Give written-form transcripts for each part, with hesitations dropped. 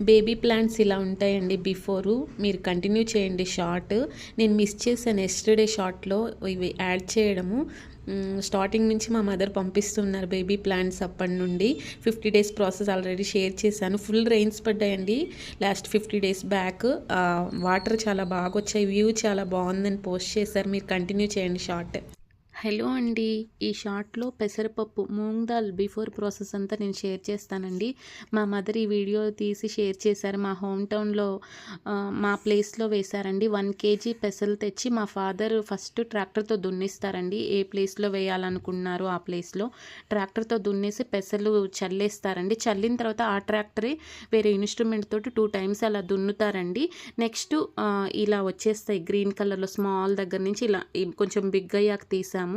Baby plants ఇలా ఉంటాయండి before. మీరు కంటిన్యూ చేయండి షార్ట్. నేను మిస్ చేశాను ఎస్టర్డే షార్ట్‌లో ఇవి యాడ్ చేయడము. స్టార్టింగ్ నుంచి మా మదర్ పంపిస్తున్నారు బేబీ ప్లాంట్స్ అప్పటి నుండి. 50 డేస్ ప్రాసెస్ ఆల్రెడీ షేర్ చేశాను. ఫుల్ రెయిన్స్ పడ్డాయండి లాస్ట్ 50 డేస్ బ్యాక్. వాటర్ చాలా బాగా వచ్చాయి. వ్యూ చాలా బాగుందని పోస్ట్ చేశారు. మీరు కంటిన్యూ చేయండి షార్ట్. హలో అండి. ఈ షార్ట్‌లో పెసరపప్పు, మూంగ్ దాల్ బిఫోర్ ప్రాసెస్ అంతా నేను షేర్ చేస్తానండి. మా మదర్ ఈ వీడియో తీసి షేర్ చేశారు. మా హోమ్ టౌన్‌లో మా ప్లేస్‌లో వేశారండి. 1 కేజీ పెసలు తెచ్చి మా ఫాదర్ ఫస్ట్ ట్రాక్టర్‌తో దున్నిస్తారండి. ఏ ప్లేస్‌లో వేయాలనుకున్నారో ఆ ప్లేస్‌లో ట్రాక్టర్‌తో దున్నేసి పెసలు చల్లేస్తారండి. చల్లిన తర్వాత ఆ ట్రాక్టరే వేరే ఇన్‌స్ట్రుమెంట్ తోటి 2 టైమ్స్ అలా దున్నుతారండి. నెక్స్ట్ ఇలా వచ్చేస్తాయి గ్రీన్ కలర్‌లో స్మాల్ దగ్గర నుంచి ఇలా కొంచెం బిగ్ అయ్యాక తీసాము.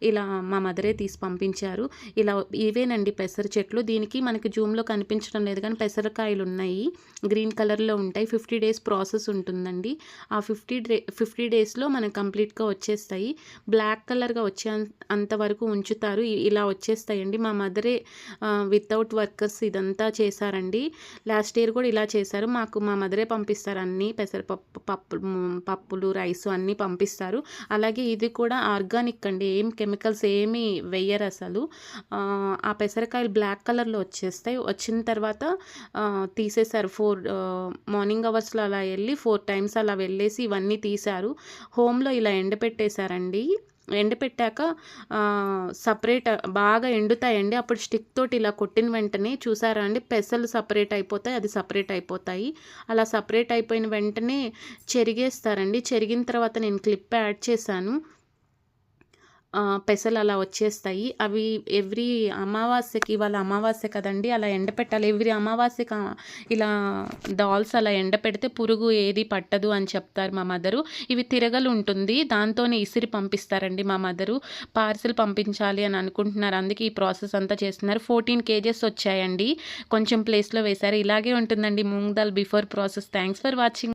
ఇలా మా మదరే తీసి పంపించారు. ఇలా ఇవేనండి పెసర చెట్లు. దీనికి మనకి జూమ్‌లో కనిపించడం లేదు కానీ పెసరకాయలు ఉన్నాయి. గ్రీన్ కలర్‌లో ఉంటాయి. 50 డేస్ ప్రాసెస్ ఉంటుందండి. ఆ 50 డేస్‌లో మనకు కంప్లీట్‌గా వచ్చేస్తాయి. బ్లాక్ కలర్‌గా వచ్చే అంతవరకు ఉంచుతారు. ఇలా వచ్చేస్తాయండి. మా మదరే వితౌట్ వర్కర్స్ ఇదంతా చేశారండి. లాస్ట్ ఇయర్ కూడా ఇలా చేశారు. మాకు మా మదరే పంపిస్తారు అన్నీ పెసరపప్పు, పప్పులు, రైసు అన్నీ పంపిస్తారు. అలాగే ఇది కూడా ఆర్గానిక్ అండి. ఏం కెమికల్స్ ఏమీ వెయ్యరు అసలు. ఆ పెసరకాయలు బ్లాక్ కలర్‌లో వచ్చేస్తాయి. వచ్చిన తర్వాత తీసేశారు. మార్నింగ్ అవర్స్‌లో అలా వెళ్ళి 4 టైమ్స్ అలా వెళ్ళేసి ఇవన్నీ తీశారు. హోమ్‌లో ఇలా ఎండపెట్టేశారండి. ఎండపెట్టాక సపరేట్ బాగా ఎండుతాయండి. అప్పుడు స్టిక్ తోటి ఇలా కొట్టిన వెంటనే చూసారా అండి పెసలు సపరేట్ అయిపోతాయి. అది సపరేట్ అయిపోతాయి. అలా సపరేట్ అయిపోయిన వెంటనే చెరిగేస్తారండి. చెరిగిన తర్వాత నేను క్లిప్ యాడ్ చేశాను. పెసలు అలా వచ్చేస్తాయి. అవి ఎవ్రీ అమావాస్యకి ఇవాళ అమావాస్య కదండీ! అలా ఎండపెట్టాలి. ఎవ్రీ అమావాస్యకి ఇలా డాల్స్ అలా ఎండపెడితే పురుగు ఏది పట్టదు అని చెప్తారు మా మదరు. ఇవి తిరగలు ఉంటుంది. దాంతోనే ఇసిరి పంపిస్తారండి మా మదరు. పార్సెల్ పంపించాలి అని అనుకుంటున్నారు. అందుకే ఈ ప్రాసెస్ అంతా చేస్తున్నారు. 14 కేజెస్ వచ్చాయండి. కొంచెం ప్లేస్‌లో వేశారు. ఇలాగే ఉంటుందండి moong dal before process. Thanks for watching.